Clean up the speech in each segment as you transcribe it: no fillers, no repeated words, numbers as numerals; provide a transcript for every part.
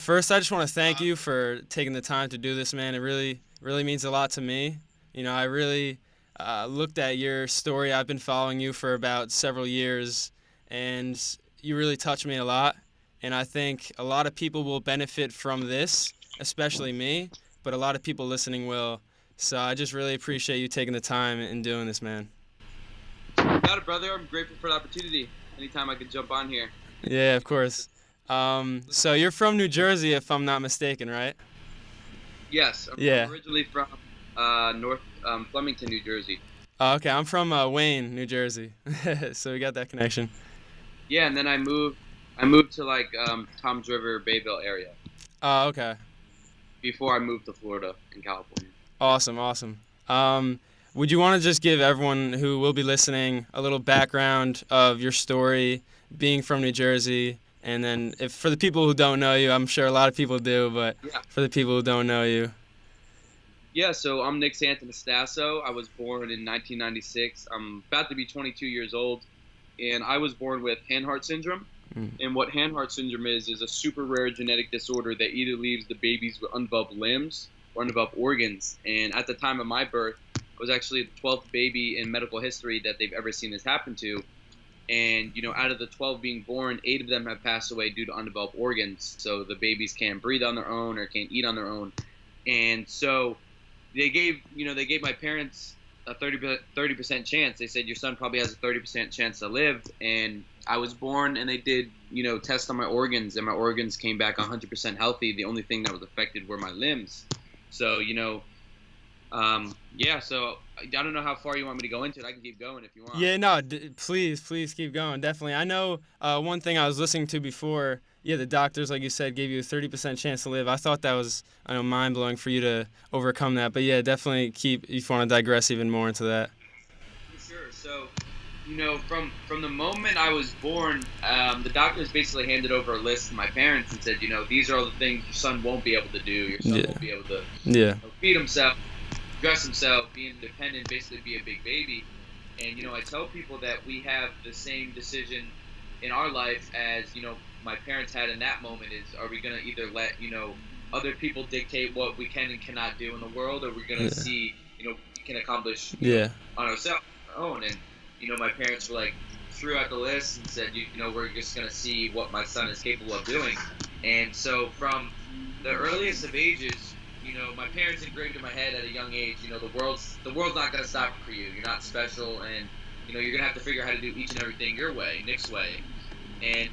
First, I just want to thank you for taking the time to do this, man. It really, really means a lot to me. I really looked at your story. I've been following you for about several years, and you really touched me a lot. And I think a lot of people will benefit from this, especially me, but a lot of people listening will. So I just really appreciate you taking the time and doing this, man. Got it, brother. I'm grateful for the opportunity. Anytime I can jump on here. Yeah, of course. So you're from New Jersey, if I'm not mistaken, right? Yes, Yeah. I'm originally from North Flemington, New Jersey. Oh, okay, I'm from Wayne, New Jersey. So we got that connection. Yeah, and then I moved to like Toms River, Bayville area Oh, okay. before I moved to Florida and California. Awesome, awesome. Um, would you want to just give everyone who will be listening a little background of your story, being from New Jersey, and then if for the people who don't know you, I'm sure a lot of people do, but Yeah. for the people who don't know you. Yeah, so I'm Nick Santonastasso. I was born in 1996. I'm about to be 22 years old, and I was born with hand-heart syndrome. Mm. And what hand-heart syndrome is a super rare genetic disorder that either leaves the babies with undeveloped limbs or undeveloped organs. And at the time of my birth, I was actually the 12th baby in medical history that they've ever seen this happen to. And, out of the 12 being born, 8 of them have passed away due to undeveloped organs. So the babies can't breathe on their own or can't eat on their own. And so they gave my parents a 30% chance. They said your son probably has a 30% chance to live, and I was born, and they did tests on my organs, and my organs came back 100% healthy. The only thing that was affected were my limbs. So yeah. So I don't know how far you want me to go into it. I can keep going if you want. Yeah, no, please keep going. Definitely. I know one thing I was listening to before. Yeah, the doctors, like you said, gave you a 30% chance to live. I thought that was, mind blowing for you to overcome that. But yeah, definitely keep. If you want to digress even more into that. For sure. So, from the moment I was born, the doctors basically handed over a list to my parents and said, these are all the things your son won't be able to do. Your son Yeah. won't be able to Yeah. feed himself, dress himself, be independent, basically be a big baby. And, I tell people that we have the same decision in our life as, my parents had in that moment is, are we going to either let, other people dictate what we can and cannot do in the world, or we're going to Yeah. see, we can accomplish Yeah. on ourselves, on our own. And, my parents were like, threw out the list and said, we're just going to see what my son is capable of doing. And so from the earliest of ages, my parents engraved in my head at a young age, the world's not going to stop for you. You're not special, and, you're going to have to figure out how to do each and everything your way, Nick's way. And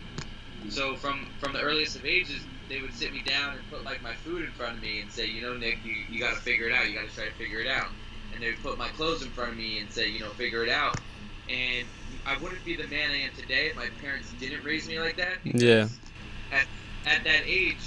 so from the earliest of ages, they would sit me down and put like my food in front of me and say, Nick, you got to figure it out. You got to try to figure it out. And they would put my clothes in front of me and say, figure it out. And I wouldn't be the man I am today if my parents didn't raise me like that. Yeah. At that age,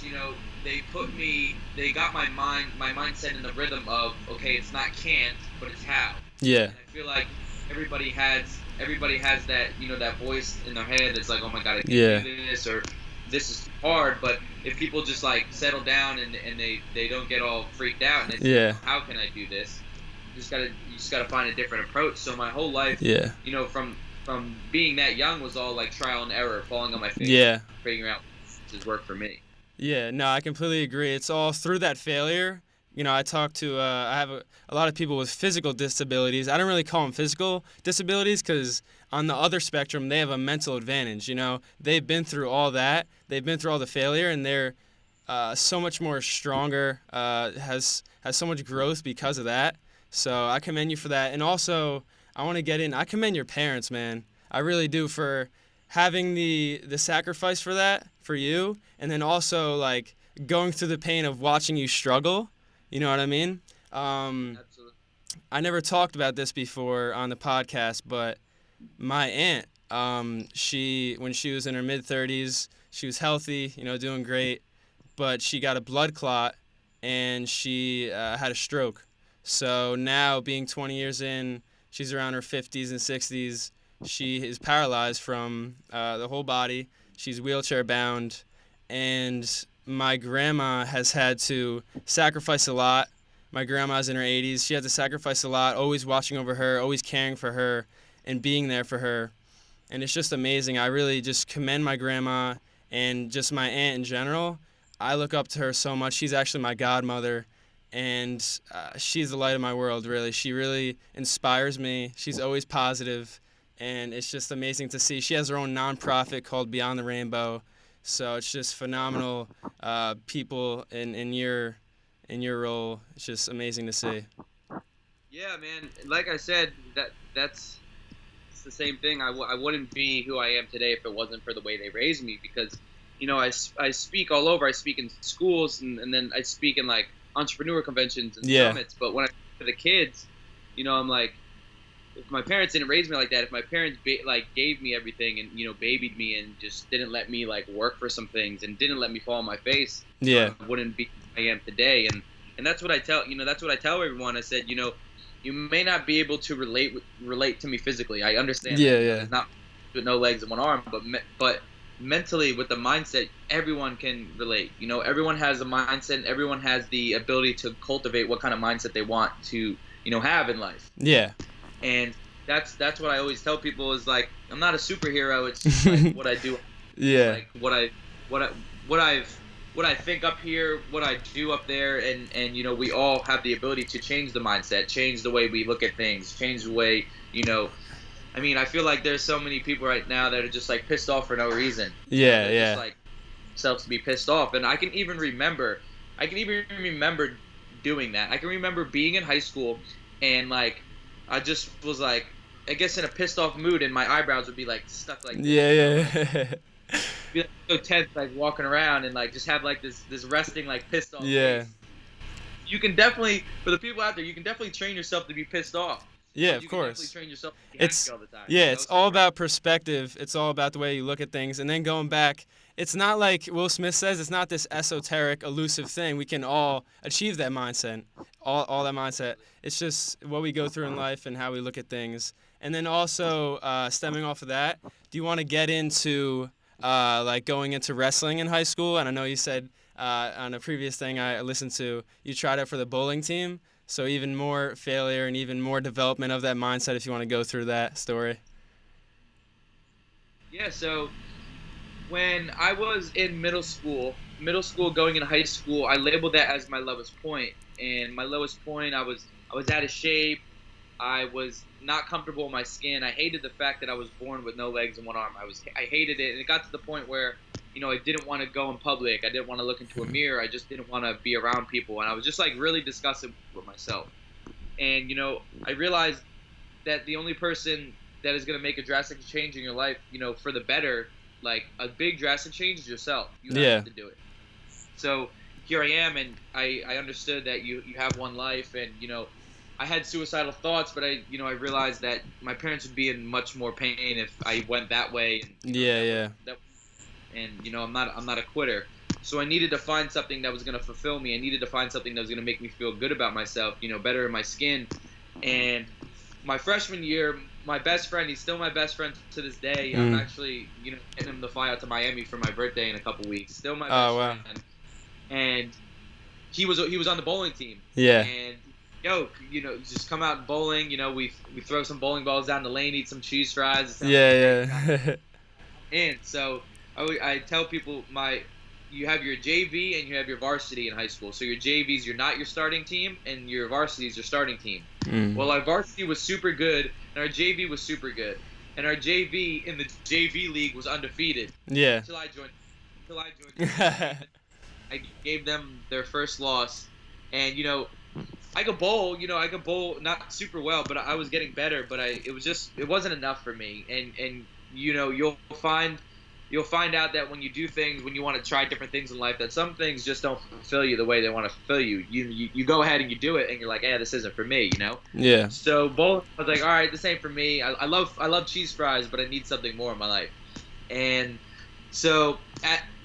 they got my mindset in the rhythm of, okay, it's not can't, but it's how. Yeah. And I feel like everybody has that, that voice in their head that's like, oh my God, I can't do this, or this is hard. But if people just like settle down and they don't get all freaked out and they say, how can I do this? You just gotta find a different approach. So my whole life, from being that young was all like trial and error, falling on my face, figuring out what does work for me. Yeah, no, I completely agree. It's all through that failure. I talk to, I have a lot of people with physical disabilities. I don't really call them physical disabilities because on the other spectrum, they have a mental advantage. They've been through all that. They've been through all the failure, and they're so much more stronger, has so much growth because of that. So I commend you for that. And also, I commend your parents, man. I really do, for having the sacrifice for that, for you, and then also, like, going through the pain of watching you struggle. You know what I mean? Absolutely. I never talked about this before on the podcast, but my aunt, when she was in her mid-30s, she was healthy, doing great, but she got a blood clot, and she had a stroke. So now, being 20 years in, she's around her 50s and 60s. She is paralyzed from the whole body. She's wheelchair-bound, and my grandma has had to sacrifice a lot. My grandma's in her 80s. She had to sacrifice a lot, always watching over her, always caring for her, and being there for her. And it's just amazing. I really just commend my grandma and just my aunt in general. I look up to her so much. She's actually my godmother, and she's the light of my world, really. She really inspires me. She's always positive, and it's just amazing to see. She has her own nonprofit called Beyond the Rainbow, so it's just phenomenal people in your role. It's just amazing to see. Yeah, man. Like I said, that's it's the same thing. I wouldn't be who I am today if it wasn't for the way they raised me. Because, I speak all over. I speak in schools, and then I speak in like entrepreneur conventions and Yeah. summits. But when I talk to the kids, I'm like, if my parents didn't raise me like that, if my parents gave me everything and babied me and just didn't let me like work for some things and didn't let me fall on my face, Yeah. I wouldn't be who I am today. And that's what I tell that's what I tell everyone. I said, you may not be able to relate to me physically. I understand. Yeah, that, yeah. It's not with no legs and one arm, but mentally with the mindset, everyone can relate. Everyone has a mindset. And everyone has the ability to cultivate what kind of mindset they want to have in life. Yeah. And that's what I always tell people is like, I'm not a superhero. It's just like what I do. Yeah. Like what I think up here, what I do up there, and we all have the ability to change the mindset, change the way we look at things, change the way I feel like there's so many people right now that are just like pissed off for no reason. Yeah, They're yeah. just like themselves to be pissed off, and I can even remember doing that. I can remember being in high school, and like I just was like, I guess in a pissed off mood, and my eyebrows would be like stuck like this, Yeah, like, yeah. be like, so tense, like walking around and like just have like this resting like pissed off Yeah. face. You can definitely, for the people out there, you can definitely train yourself to be pissed off. Yeah, But of you can definitely course. train yourself to be It's happy all the time. yeah, it's all about perspective. It's all about the way you look at things. And then going back, it's not like Will Smith says, it's not this esoteric, elusive thing. We can all achieve that mindset. All that mindset. It's just what we go through in life and how we look at things. And then also, stemming off of that, do you want to get into like going into wrestling in high school? And I know you said on a previous thing I listened to, you tried out for the bowling team. So even more failure and even more development of that mindset if you want to go through that story. Yeah, so when I was in middle school going into high school, I labeled that as my lowest point. And my lowest point, I was out of shape. I was not comfortable in my skin. I hated the fact that I was born with no legs and one arm. I hated it, and it got to the point where I didn't want to go in public. I didn't want to look into a mirror. I just didn't want to be around people, and I was just like really disgusted with myself. And I realized that the only person that is going to make a drastic change in your life, for the better, like a big drastic change, is yourself. You have to do it. So here I am, and I understood that you have one life, and I had suicidal thoughts, but I realized that my parents would be in much more pain if I went that way. And, and I'm not a quitter. So I needed to find something that was going to fulfill me. I needed to find something that was going to make me feel good about myself, better in my skin. And my freshman year, my best friend, he's still my best friend to this day. I'm actually, getting him to fly out to Miami for my birthday in a couple weeks. Still my best friend. And he was on the bowling team. Yeah. And just come out bowling. We throw some bowling balls down the lane, eat some cheese fries. Yeah. And so I tell people you have your JV and you have your varsity in high school. So your JVs, you're not your starting team, and your varsity is your starting team. Well, our varsity was super good, and our JV was super good, and our JV in the JV league was undefeated. Yeah. Until I joined. I gave them their first loss, and I could bowl. I could bowl not super well, but I was getting better. But it wasn't enough for me, and you'll find out that when you do things, when you want to try different things in life, that some things just don't fulfill you the way they want to fulfill you. You go ahead and you do it, and you're like, this isn't for me, Yeah. So bowling, I was like, all right, this ain't for me. I love cheese fries, but I need something more in my life. And so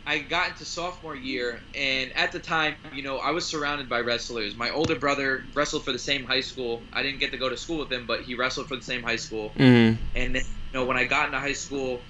I got into sophomore year, and at the time, I was surrounded by wrestlers. My older brother wrestled for the same high school. I didn't get to go to school with him, but he wrestled for the same high school. And then, when I got into high school,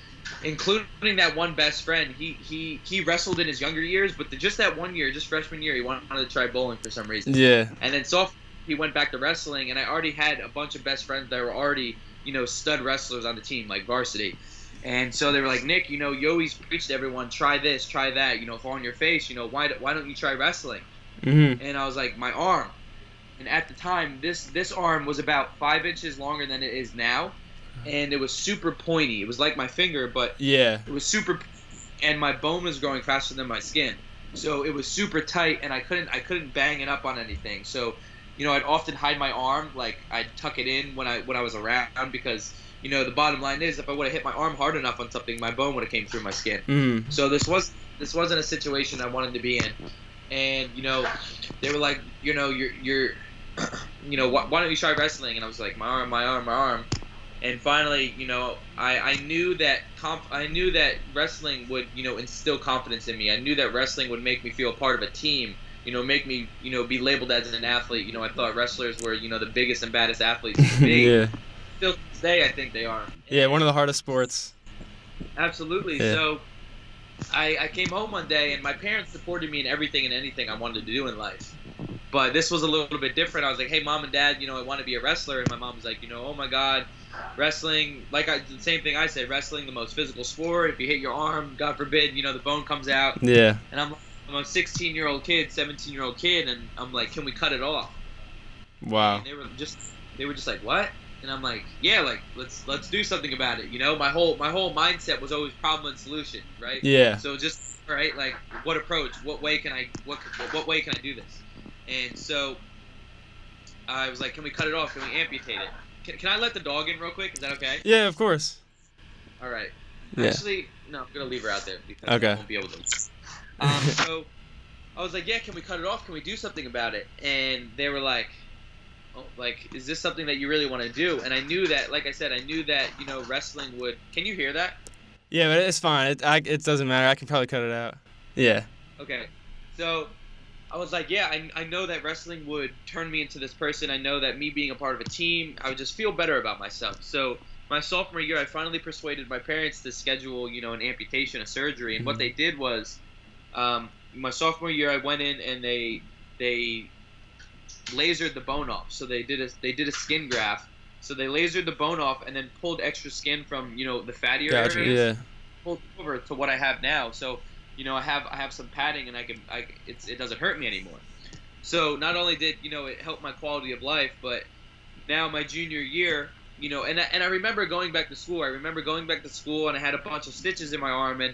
including that one best friend, he wrestled in his younger years, but just that 1 year, just freshman year, he wanted to try bowling for some reason. Yeah. And then sophomore, he went back to wrestling, and I already had a bunch of best friends that were already, stud wrestlers on the team, like varsity. And so they were like, Nick, you always preach to everyone, try this, try that, fall on your face, why don't you try wrestling? Mm-hmm. And I was like, my arm. And at the time, this arm was about 5 inches longer than it is now, and it was super pointy. It was like my finger, but Yeah. it was super, and my bone was growing faster than my skin, so it was super tight, and I couldn't bang it up on anything. So, I'd often hide my arm, like I'd tuck it in when I was around, because the bottom line is, if I would have hit my arm hard enough on something, my bone would have came through my skin. Mm. So this wasn't a situation I wanted to be in, and they were like, you're why don't you try wrestling? And I was like, my arm. And finally, I knew that wrestling would, instill confidence in me. I knew that wrestling would make me feel a part of a team, make me, be labeled as an athlete. I thought wrestlers were, the biggest and baddest athletes in the game. Yeah. Still to this day, I think they are. Yeah, one of the hardest sports. Absolutely. Yeah. So I came home one day, and my parents supported me in everything and anything I wanted to do in life. But this was a little bit different. I was like, hey, Mom and Dad, I want to be a wrestler. And my mom was like, oh, my God, wrestling, the same thing I said, wrestling, the most physical sport. If you hit your arm, God forbid, the bone comes out. Yeah. And I'm a 16-year-old kid, 17-year-old kid, and I'm like, can we cut it off? Wow. And they were just like, what? And I'm like, yeah, like let's do something about it. My whole mindset was always problem and solution, right? Yeah. So just, all right, like, what approach? What way can I do this? And so I was like, can we cut it off? Can we amputate it? Can I let the dog in real quick? Is that okay? Yeah, of course. All right. Yeah. Actually, no, I'm going to leave her out there because Okay. I won't be able to. So I was like, yeah, can we cut it off? Can we do something about it? And they were like, oh, like, is this something that you really want to do? And I knew that, like I said, wrestling would. Can you hear that? Yeah, but it's fine. It doesn't matter. I can probably cut it out. Yeah. Okay. So I was like, yeah, I know that wrestling would turn me into this person. I know that me being a part of a team, I would just feel better about myself. So my sophomore year, I finally persuaded my parents to schedule, an amputation, a surgery. And what they did was, my sophomore year, I went in and they lasered the bone off. So they did a skin graft. So they lasered the bone off and then pulled extra skin from, the fattier Gotcha. areas. Yeah. Pulled over to what I have now. So I have some padding, and it doesn't hurt me anymore. So not only did it help my quality of life, but now my junior year, and I remember going back to school. And I had a bunch of stitches in my arm, and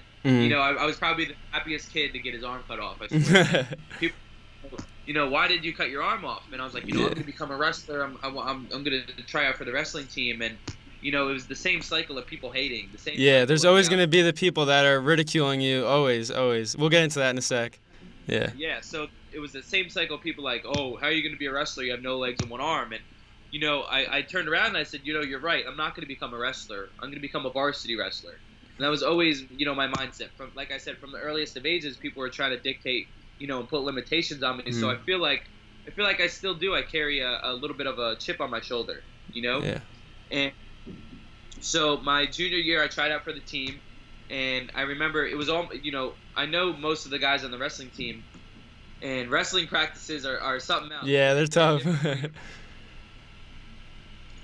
I was probably the happiest kid to get his arm cut off. I swear. People, why did you cut your arm off? And I was like, I'm going to become a wrestler. I'm going to try out for the wrestling team, and it was the same cycle of people hating. Yeah, there's always going to be the people that are ridiculing you. Always. We'll get into that in a sec. Yeah. Yeah, so it was the same cycle of people like, oh, how are you going to be a wrestler? You have no legs and one arm. And, I turned around and I said, you're right. I'm not going to become a wrestler. I'm going to become a varsity wrestler. And that was always, my mindset. From, like I said, from the earliest of ages, people were trying to dictate, and put limitations on me. Mm-hmm. So I feel like I still do. I carry a little bit of a chip on my shoulder, Yeah. And so my junior year, I tried out for the team, and I remember it was all, I know most of the guys on the wrestling team, and wrestling practices are something else. Yeah, they're tough.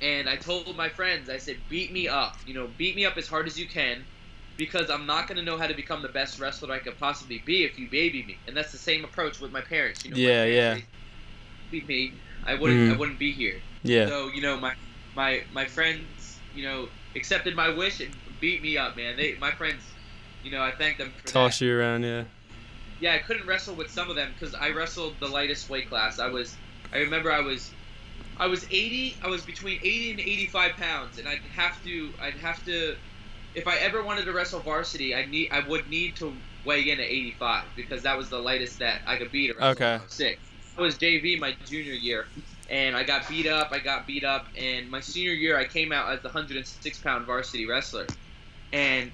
And I told my friends, I said, beat me up as hard as you can, because I'm not going to know how to become the best wrestler I could possibly be if you baby me. And that's the same approach with my parents. Yeah. Beat me, I wouldn't be here. Yeah. So, my friends, accepted my wish and beat me up, man. My friends, I thank them for Toss that. you around, yeah. Yeah, I couldn't wrestle with some of them because I wrestled the lightest weight class. I remember I was between 80 and 85 pounds, and I'd have to, if I ever wanted to wrestle varsity, I would need to weigh in at 85 because that was the lightest that I could beat. Okay. 6. I was JV my junior year, and I got beat up, and my senior year I came out as the 106-pound varsity wrestler. And,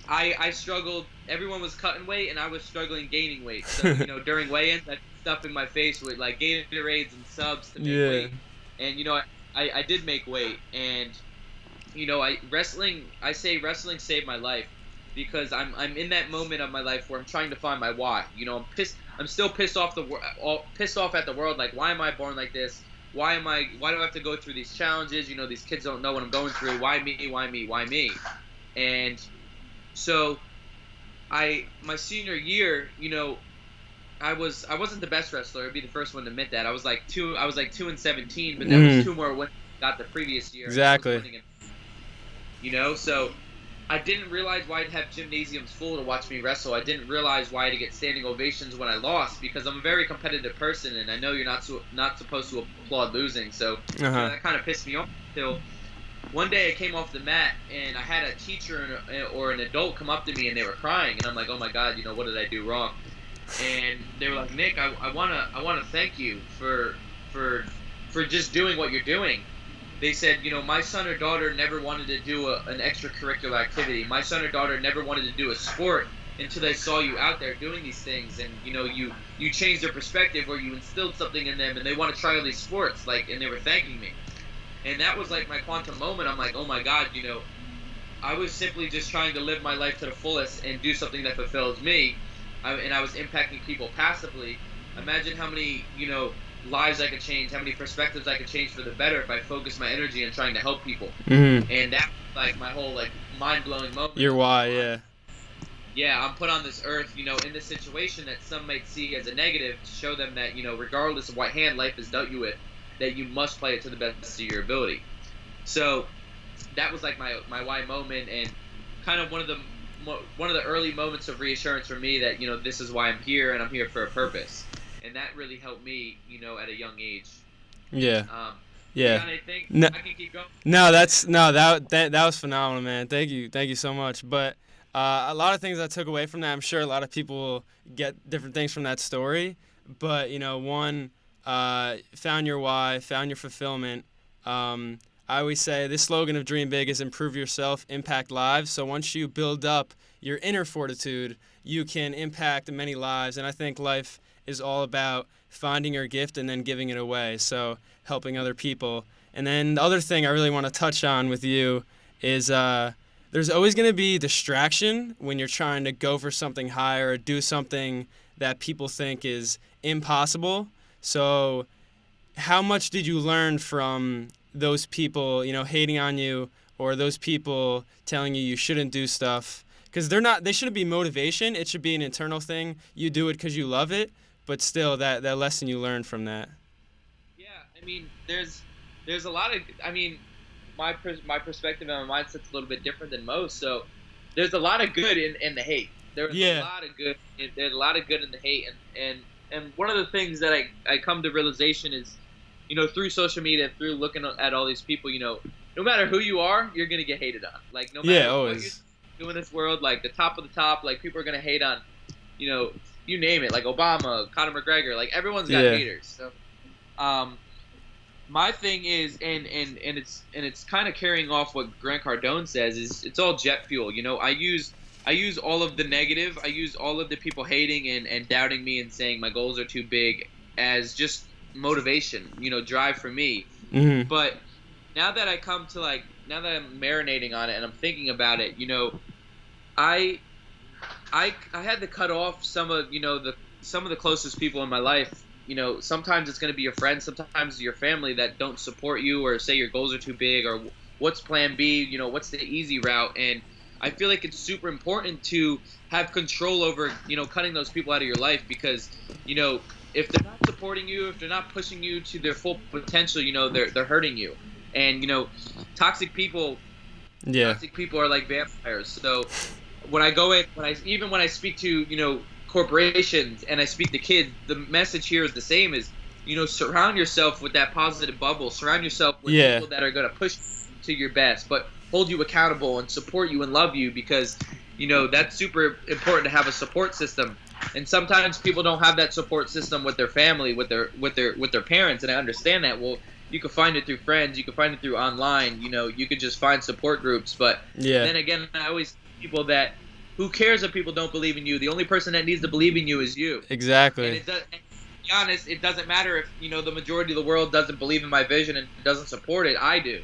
I struggled. Everyone was cutting weight, and I was struggling gaining weight. So, during weigh-ins, I'd stuff in my face with, like, Gatorades and subs to make weight. And, I did make weight. And, I say wrestling saved my life because I'm in that moment of my life where I'm trying to find my why. I'm still pissed off at the world. Like, why am I born like this? Why do I have to go through these challenges? These kids don't know what I'm going through. Why me? And so my senior year, I wasn't the best wrestler. I'd be the first one to admit that. I was like 2-17, but that was two more wins I got the previous year. Exactly. And I was winning, so I didn't realize why I'd have gymnasiums full to watch me wrestle. I didn't realize why I'd get standing ovations when I lost, because I'm a very competitive person, and I know you're not supposed to applaud losing. So that kind of pissed me off until one day I came off the mat and I had a teacher or an adult come up to me and they were crying, and I'm like, oh my God, what did I do wrong? And they were like, Nick, I wanna thank you for just doing what you're doing. They said, my son or daughter never wanted to do an extracurricular activity. My son or daughter never wanted to do a sport until they saw you out there doing these things, and you changed their perspective, or you instilled something in them, and they want to try all these sports, and they were thanking me. And that was like my quantum moment. I'm like, oh my God, I was simply just trying to live my life to the fullest and do something that fulfills me, and I was impacting people passively. Imagine how many, lives I could change, how many perspectives I could change for the better if I focused my energy in trying to help people. And that was like my whole mind-blowing moment. Your why, yeah. Yeah, I'm put on this earth, in this situation that some might see as a negative, to show them that, regardless of what hand life has dealt you with, that you must play it to the best of your ability. So that was like my why moment, and kind of one of the early moments of reassurance for me that this is why I'm here, and I'm here for a purpose. And that really helped me, at a young age. Yeah. Yeah. I can keep going. No, that was phenomenal, man. Thank you so much. But a lot of things I took away from that. I'm sure a lot of people will get different things from that story. But one, found your why, found your fulfillment. I always say this slogan of Dream Big is improve yourself, impact lives. So once you build up your inner fortitude, you can impact many lives. And I think life is all about finding your gift and then giving it away, so helping other people. And then the other thing I really want to touch on with you is there's always going to be distraction when you're trying to go for something higher or do something that people think is impossible. So how much did you learn from those people, hating on you, or those people telling you shouldn't do stuff? Because they shouldn't be motivation. It should be an internal thing. You do it because you love it. But still, that lesson you learned from that. Yeah, I mean, there's a lot of, my perspective and my mindset's a little bit different than most. So there's a lot of good in the hate. There's a lot of good. There's a lot of good in the hate, and one of the things that I come to realization is, through social media, through looking at all these people, no matter who you are, you're gonna get hated on. Like no matter what you do in this world, like the top of the top, like people are gonna hate on, you name it, like Obama, Conor McGregor, like everyone's got haters. So, my thing is, and it's kind of carrying off what Grant Cardone says, is it's all jet fuel. I use all of the negative, I use all of the people hating and doubting me and saying my goals are too big as just motivation, drive for me. Mm-hmm. But now that now that I'm marinating on it and I'm thinking about it, I had to cut off some of the closest people in my life. Sometimes it's going to be your friends, sometimes your family that don't support you or say your goals are too big, or what's plan B, what's the easy route. And I feel like it's super important to have control over, cutting those people out of your life, because, if they're not supporting you, if they're not pushing you to their full potential, they're hurting you. And, toxic people are like vampires. So when I speak to, corporations and I speak to kids, the message here is the same: is, surround yourself with that positive bubble. Surround yourself with people that are going to push you to your best, but hold you accountable and support you and love you, because, that's super important to have a support system. And sometimes people don't have that support system with their family, with their parents, and I understand that. Well, you can find it through friends, you can find it through online, you could just find support groups. But then again, I always people that, who cares if people don't believe in you? The only person that needs to believe in you is you. Exactly. And to be honest, it doesn't matter if, the majority of the world doesn't believe in my vision and doesn't support it. I do.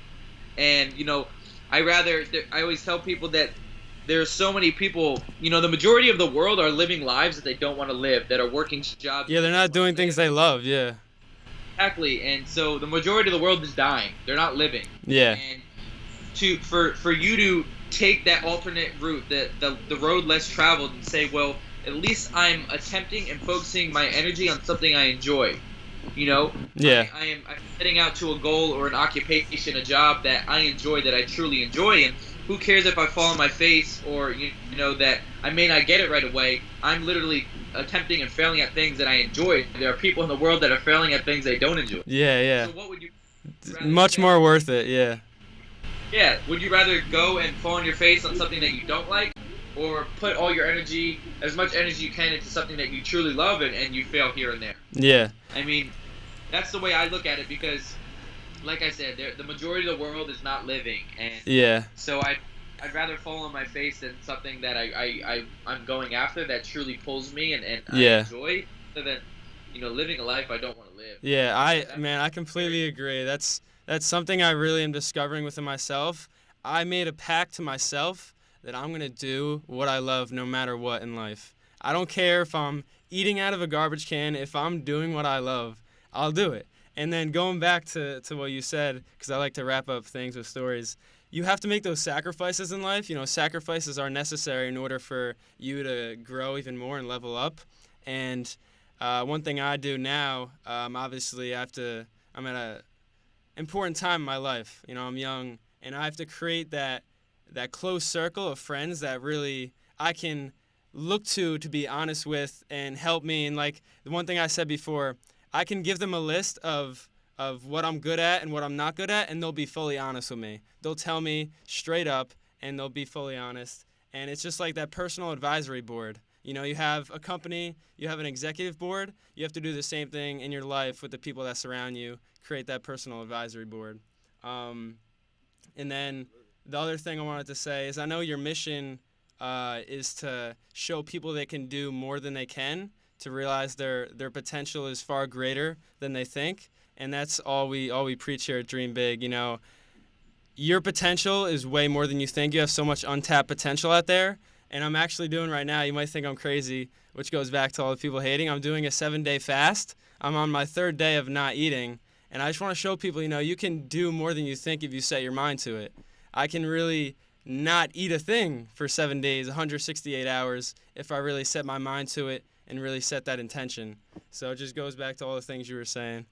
And, I always tell people that there's so many people, the majority of the world are living lives that they don't want to live, that are working jobs. Yeah, they're not doing things they love, yeah. Exactly. And so the majority of the world is dying. They're not living. Yeah. And for you take that alternate route, the road less traveled, and say, well, at least I'm attempting and focusing my energy on something I enjoy. You know, Yeah. I'm setting out to a goal or an occupation, a job that I enjoy, that I truly enjoy, and who cares if I fall on my face or you know that I may not get it right away. I'm literally attempting and failing at things that I enjoy. There are people in the world that are failing at things they don't enjoy. Yeah, yeah. So what would you Much more worth it, yeah. Yeah, would you rather go and fall on your face on something that you don't like, or put all your energy, as much energy you can, into something that you truly love and you fail here and there? Yeah. I mean, that's the way I look at it because, like I said, the majority of the world is not living, and Yeah. so I'd rather fall on my face than something that I'm going after that truly pulls me and I enjoy, rather than living a life I don't want to live. Yeah, I completely agree. That's something I really am discovering within myself. I made a pact to myself that I'm going to do what I love no matter what in life. I don't care if I'm eating out of a garbage can. If I'm doing what I love, I'll do it. And then going back to what you said, because I like to wrap up things with stories, you have to make those sacrifices in life. Sacrifices are necessary in order for you to grow even more and level up. And one thing I do now, obviously I'm at a important time in my life. I'm young, and I have to create that close circle of friends that really I can look to be honest with and help me. And like the one thing I said before, I can give them a list of what I'm good at and what I'm not good at, and they'll be fully honest with me. They'll tell me straight up, and they'll be fully honest. And it's just like that personal advisory board. You have a company, you have an executive board, you have to do the same thing in your life with the people that surround you, create that personal advisory board. And then the other thing I wanted to say is I know your mission is to show people they can do more than they can, to realize their potential is far greater than they think. And that's all we preach here at Dream Big. Your potential is way more than you think. You have so much untapped potential out there. And I'm actually doing right now, you might think I'm crazy, which goes back to all the people hating. I'm doing a 7-day fast. I'm on my 3rd day of not eating. And I just want to show people, you can do more than you think if you set your mind to it. I can really not eat a thing for 7 days, 168 hours, if I really set my mind to it and really set that intention. So it just goes back to all the things you were saying.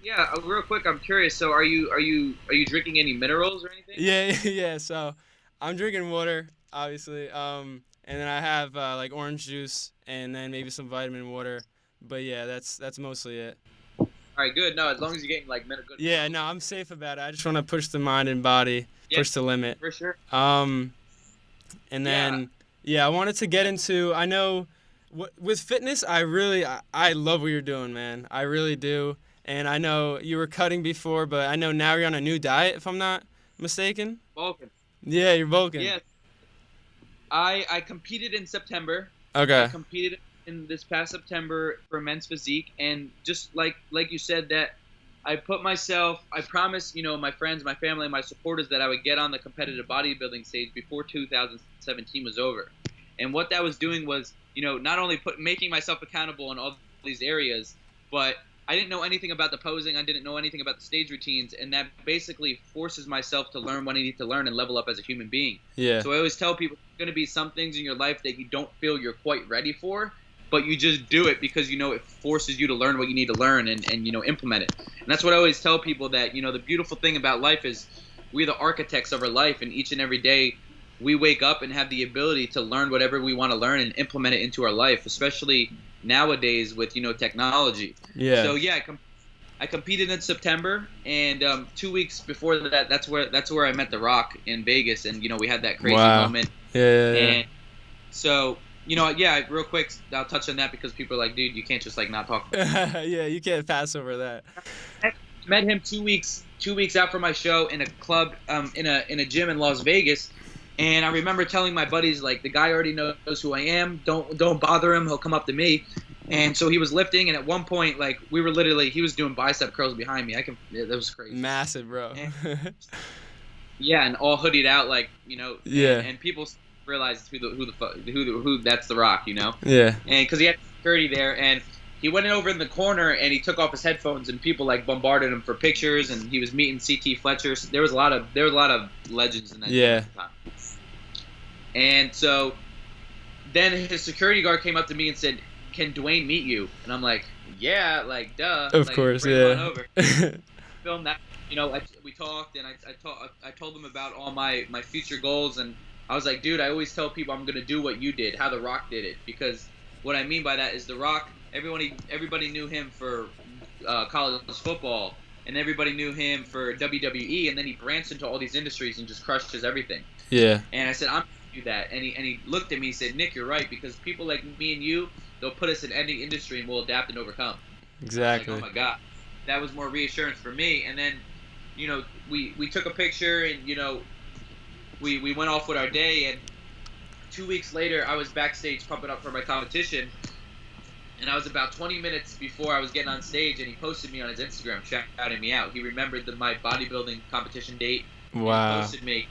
Yeah, real quick, I'm curious. So are you drinking any minerals or anything? Yeah. So I'm drinking water, obviously, and then I have like orange juice and then maybe some vitamin water. But yeah, that's mostly it. All right, good. No, as long as you're getting like good. Yeah, no, I'm safe about it. I just want to push the mind and body, push the limit. For sure. And then I wanted to get into. I know with fitness, I love what you're doing, man. I really do. And I know you were cutting before, but I know now you're on a new diet, if I'm not mistaken. Vulcan. Yeah, you're Vulcan. Yeah. I competed in September. Okay. I competed in this past September for men's physique, and just like you said, that I promised, my friends, my family, my supporters that I would get on the competitive bodybuilding stage before 2017 was over. And what that was doing was, not only making myself accountable in all these areas, but I didn't know anything about the posing. I didn't know anything about the stage routines, and that basically forces myself to learn what I need to learn and level up as a human being. Yeah. So I always tell people there's going to be some things in your life that you don't feel you're quite ready for, but you just do it because it forces you to learn what you need to learn and implement it. And that's what I always tell people, that the beautiful thing about life is we're the architects of our life, and each and every day we wake up and have the ability to learn whatever we want to learn and implement it into our life, especially nowadays with technology. Yeah. So yeah, I competed in September, and 2 weeks before that, that's where I met The Rock in Vegas, and we had that crazy moment. Yeah. And so real quick, I'll touch on that because people are like, dude, you can't just like not talk about it. Yeah, you can't pass over that. I met him 2 weeks out from my show in a club, in a gym in Las Vegas. And I remember telling my buddies, like, the guy already knows who I am. Don't bother him. He'll come up to me. And so he was lifting, and at one point, like, he was doing bicep curls behind me. That was crazy. Massive, bro. And all hoodied out, like, Yeah. And people realized who that's The Rock, Yeah. And because he had security there, and he went over in the corner and he took off his headphones, and people like bombarded him for pictures, and he was meeting CT Fletcher. There was a lot of legends in that. Yeah. Time. And so then his security guard came up to me and said, "Can Dwayne meet you?" And I'm like, "Yeah, like duh, Of like course, bring him on yeah. over." Film that, we talked, and I told him about all my future goals, and I was like, dude, I always tell people I'm gonna do what you did, how The Rock did it, because what I mean by that is The Rock, everybody knew him for college football, and everybody knew him for WWE, and then he branched into all these industries and just crushes everything. Yeah. And I said, I'm gonna do that, and he looked at me and said, Nick, you're right, because people like me and you, they'll put us in any industry and we'll adapt and overcome. Exactly. I was like, oh my god, that was more reassurance for me. And then, we took a picture, and we went off with our day. And 2 weeks later, I was backstage pumping up for my competition, and I was about 20 minutes before I was getting on stage, and he posted me on his Instagram, shouting me out. He remembered my bodybuilding competition date. Wow. And he posted me,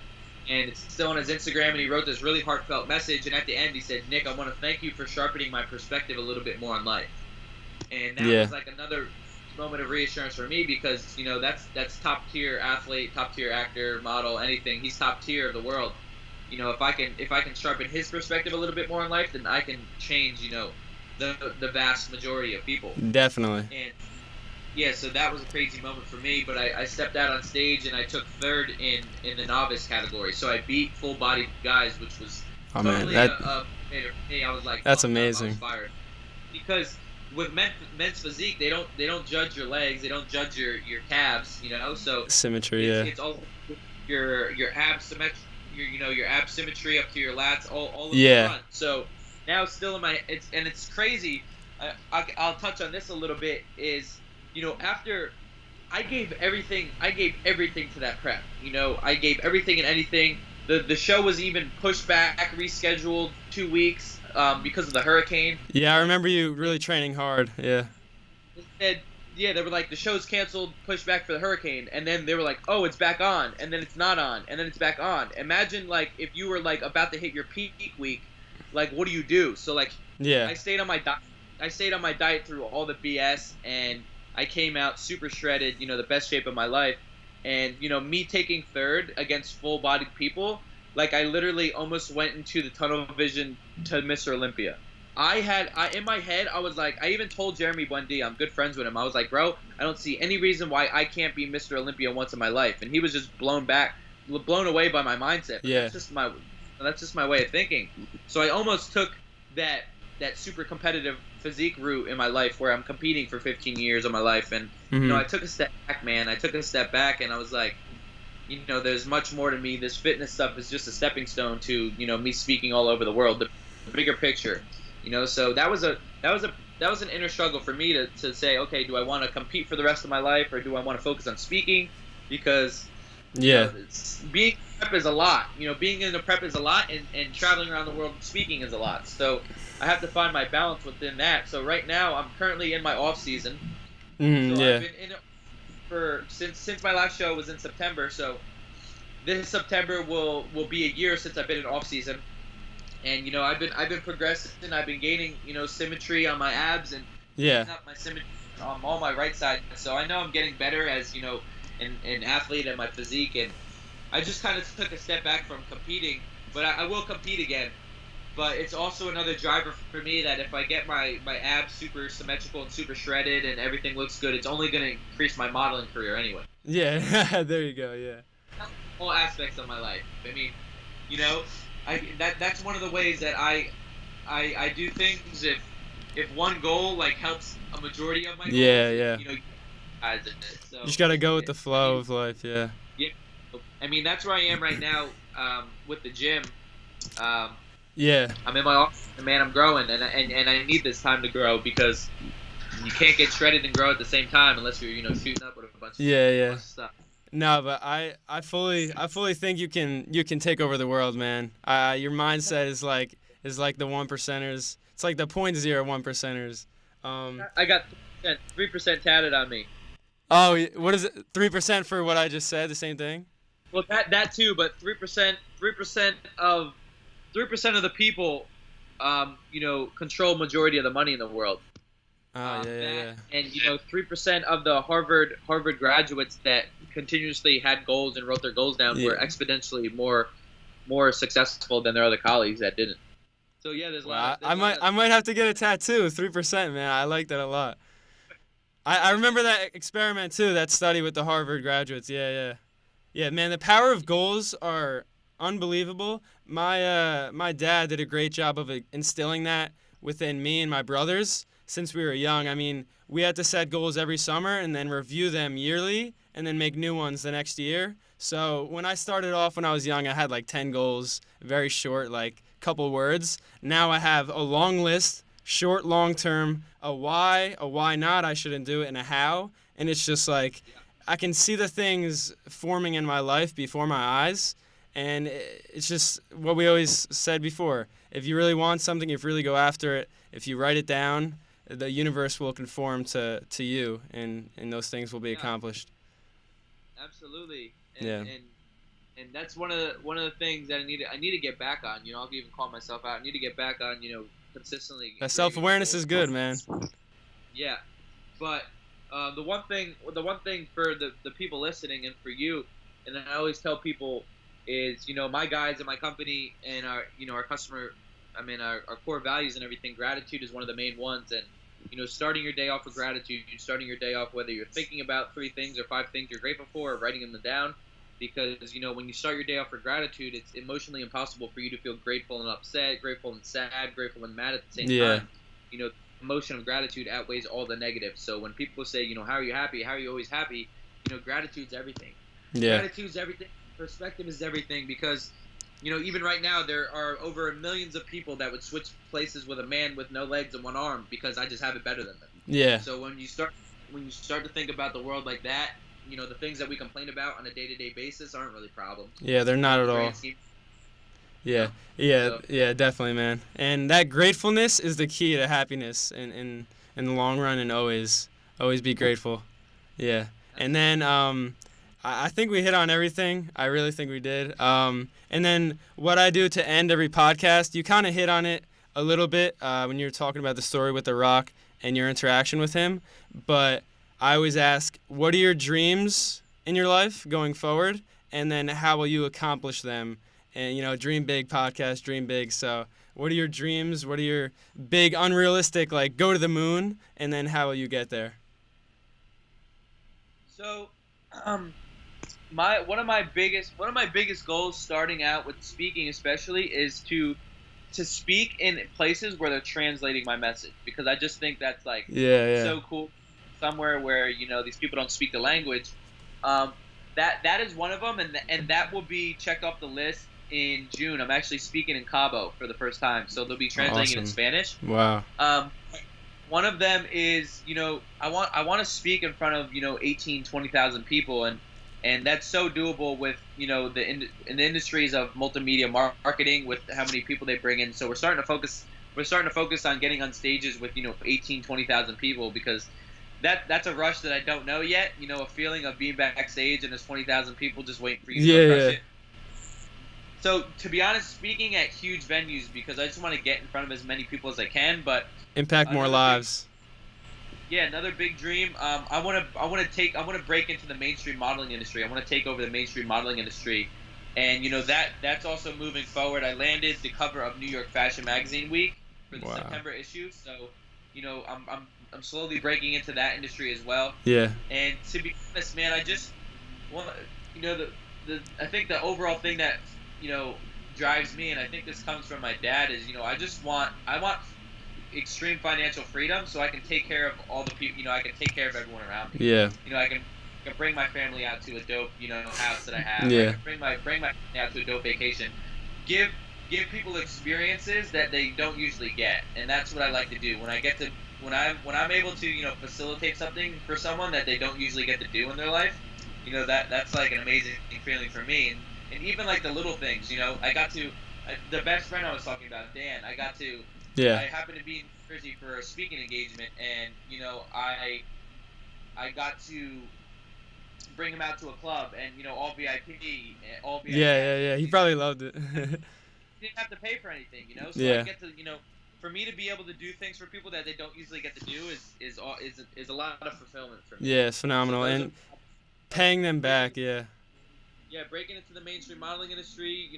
and it's still on his Instagram, and he wrote this really heartfelt message. And at the end, he said, Nick, I want to thank you for sharpening my perspective a little bit more on life. And that was like another moment of reassurance for me, because that's top tier athlete, top tier actor, model, anything. He's top tier of the world. If I can sharpen his perspective a little bit more in life, then I can change the vast majority of people. Definitely. And yeah, so that was a crazy moment for me. But I stepped out on stage and I took third in the novice category. So I beat full body guys, which was totally I was like, that's amazing. I was fired. Because with men's physique, they don't judge your legs, they don't judge your calves, So symmetry, it's all your ab symmetry, your ab symmetry up to your lats, all of the front. So now still in my it's crazy. I'll touch on this a little bit. Is after I gave everything to that prep. I gave everything and anything. The show was even pushed back, rescheduled 2 weeks. Because of the hurricane. Yeah, I remember you really training hard. Yeah. They were like, the show's canceled, pushed back for the hurricane, and then they were like, oh, it's back on, and then it's not on, and then it's back on. Imagine like if you were like about to hit your peak week, like what do you do? So like, yeah, I stayed on my diet through all the BS, and I came out super shredded, the best shape of my life, and me taking third against full-bodied people. Like, I literally almost went into the tunnel vision to Mr. Olympia. In my head, I was like, I even told Jeremy Bundy, I'm good friends with him, I was like, bro, I don't see any reason why I can't be Mr. Olympia once in my life. And he was just blown away by my mindset. Yeah. That's just my way of thinking. So I almost took that super competitive physique route in my life, where I'm competing for 15 years of my life. And, I took a step back, man. I took a step back, and I was like, there's much more to me. This fitness stuff is just a stepping stone to, me speaking all over the world, the bigger picture, So that was an inner struggle for me to say, okay, do I want to compete for the rest of my life, or do I want to focus on speaking? Because being in prep is a lot. Being in the prep is a lot, and traveling around the world speaking is a lot. So I have to find my balance within that. So right now I'm currently in my off season. So I've been in it since my last show was in September, so this September will be a year since I've been in off season, and I've been progressing. I've been gaining symmetry on my abs, and up my symmetry on all my right side. So I know I'm getting better as an athlete and my physique, and I just kind of took a step back from competing, but I will compete again. But it's also another driver for me that if I get my abs super symmetrical and super shredded and everything looks good, it's only going to increase my modeling career anyway. Yeah, there you go, yeah. All aspects of my life. I mean, that's one of the ways that I do things. If one goal like helps a majority of my goals, yeah. So, you just got to go with the flow of life, yeah. Yeah. I mean, that's where I am right now with the gym. Yeah. I'm in my office, and man, I'm growing, and I need this time to grow, because you can't get shredded and grow at the same time unless you're shooting up with a bunch of stuff. No, but I fully think you can take over the world, man. Your mindset is like the 1%ers. It's like the 0.01 percenters. I got 3% tatted on me. Oh, what is it? 3% for what I just said? The same thing? Well, that too, but 3% of 3% of the people, control majority of the money in the world. Yeah. And 3% of the Harvard graduates that continuously had goals and wrote their goals down were exponentially more more successful than their other colleagues that didn't. So yeah, Well, I might have to get a tattoo. 3%, man. I like that a lot. I remember that experiment too. That study with the Harvard graduates. Yeah, yeah. Yeah, man, the power of goals are unbelievable. My dad did a great job of instilling that within me and my brothers since we were young. I mean, we had to set goals every summer and then review them yearly and then make new ones the next year. So when I started off when I was young, I had like 10 goals, very short, like couple words. Now I have a long list, short, long term, a why not, I shouldn't do it, and a how. And it's just like I can see the things forming in my life before my eyes, and it's just what we always said before. If you really want something, if you really go after it, if you write it down, the universe will conform to you, and those things will be accomplished. Absolutely. Yeah. And that's one of the things that I need to get back on. I'll even call myself out. I need to get back on. Consistently. That self-awareness is good, man. Yeah, but the one thing for the people listening and for you, and I always tell people is my guys in my company and our customer, our core values and everything. Gratitude is one of the main ones, and starting your day off with gratitude, starting your day off whether you're thinking about 3 things or 5 things you're grateful for, or writing them down. Because when you start your day off with gratitude, it's emotionally impossible for you to feel grateful and upset, grateful and sad, grateful and mad at the same time. The emotion of gratitude outweighs all the negatives. So when people say, how are you happy? How are you always happy? Gratitude's everything. Yeah. Gratitude's everything. Perspective is everything. Because even right now there are over millions of people that would switch places with a man with no legs and 1 arm because I just have it better than them. Yeah. So when you start to think about the world like that, the things that we complain about on a day-to-day basis aren't really problems. Yeah, they're not at all. Yeah, yeah, definitely, man. And that gratefulness is the key to happiness in the long run, and always be grateful. Yeah. And then I think we hit on everything. I really think we did. And then what I do to end every podcast, you kind of hit on it a little bit when you were talking about the story with The Rock and your interaction with him, but I always ask, what are your dreams in your life going forward? And then how will you accomplish them? And, dream big podcast, dream big. So what are your dreams? What are your big, unrealistic, like go to the moon? And then how will you get there? So, one of my biggest goals starting out with speaking especially is to speak in places where they're translating my message, because I just think that's like so cool. Somewhere where these people don't speak the language, that is one of them, and that will be checked off the list in June. I'm actually speaking in Cabo for the first time, so they'll be translating it in Spanish. Wow. One of them is I want to speak in front of 18,000-20,000 people, and that's so doable with in the industries of multimedia marketing with how many people they bring in. So we're starting to focus on getting on stages with 18,000-20,000 people, because that's a rush that I don't know yet. A feeling of being backstage and there's 20,000 people just waiting for you to crush it. So to be honest, speaking at huge venues, because I just want to get in front of as many people as I can, but impact more lives. Another big dream. I want to break into the mainstream modeling industry. I want to take over the mainstream modeling industry, and that's also moving forward. I landed the cover of New York Fashion Magazine Week for the September issue, so I'm slowly breaking into that industry as well. Yeah. And to be honest, man, I just want I think the overall thing that drives me, and I think this comes from my dad, is I want extreme financial freedom, so I can take care of all the people. I can take care of everyone around me. Yeah. I can bring my family out to a dope house that I have. Yeah. I can bring my family out to a dope vacation. Give people experiences that they don't usually get, and that's what I like to do. When I'm able to facilitate something for someone that they don't usually get to do in their life, that's like an amazing feeling for me. And even like the little things, the best friend I was talking about, Dan, I happened to be in Jersey for a speaking engagement, and I got to bring him out to a club, and all VIP, Yeah. He probably loved it. Didn't have to pay for anything, So I get to, for me to be able to do things for people that they don't usually get to do is a lot of fulfillment for me. Yeah, it's phenomenal, and paying them back, yeah. Yeah, breaking into the mainstream modeling industry,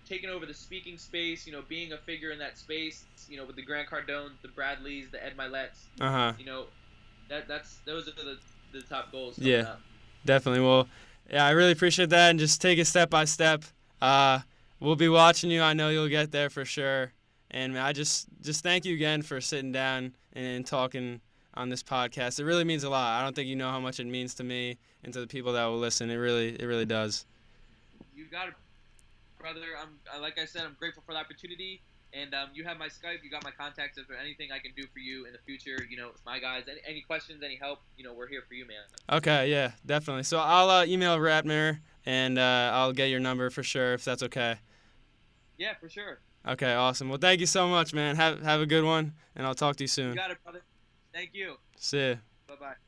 taking over the speaking space, being a figure in that space, with the Grant Cardones, the Bradleys, the Ed Milettes, Uh huh. you know, that's those are the top goals coming Yeah, up. definitely. Well, yeah, I really appreciate that, and just take it step by step. Uh, we'll be watching you. I know you'll get there for sure. And man, I just thank you again for sitting down and talking on this podcast. It really means a lot. I don't think you know how much it means to me and to the people that will listen. It really does. You got it, brother. Like I said, I'm grateful for the opportunity. And you have my Skype. You got my contacts. If there's anything I can do for you in the future, it's my guys. Any questions, any help, we're here for you, man. Okay, yeah, definitely. So I'll email Ratmir and I'll get your number for sure if that's okay. Yeah, for sure. Okay, awesome. Well, thank you so much, man. Have a good one, and I'll talk to you You soon. got it, brother. Thank you. See ya. Bye bye.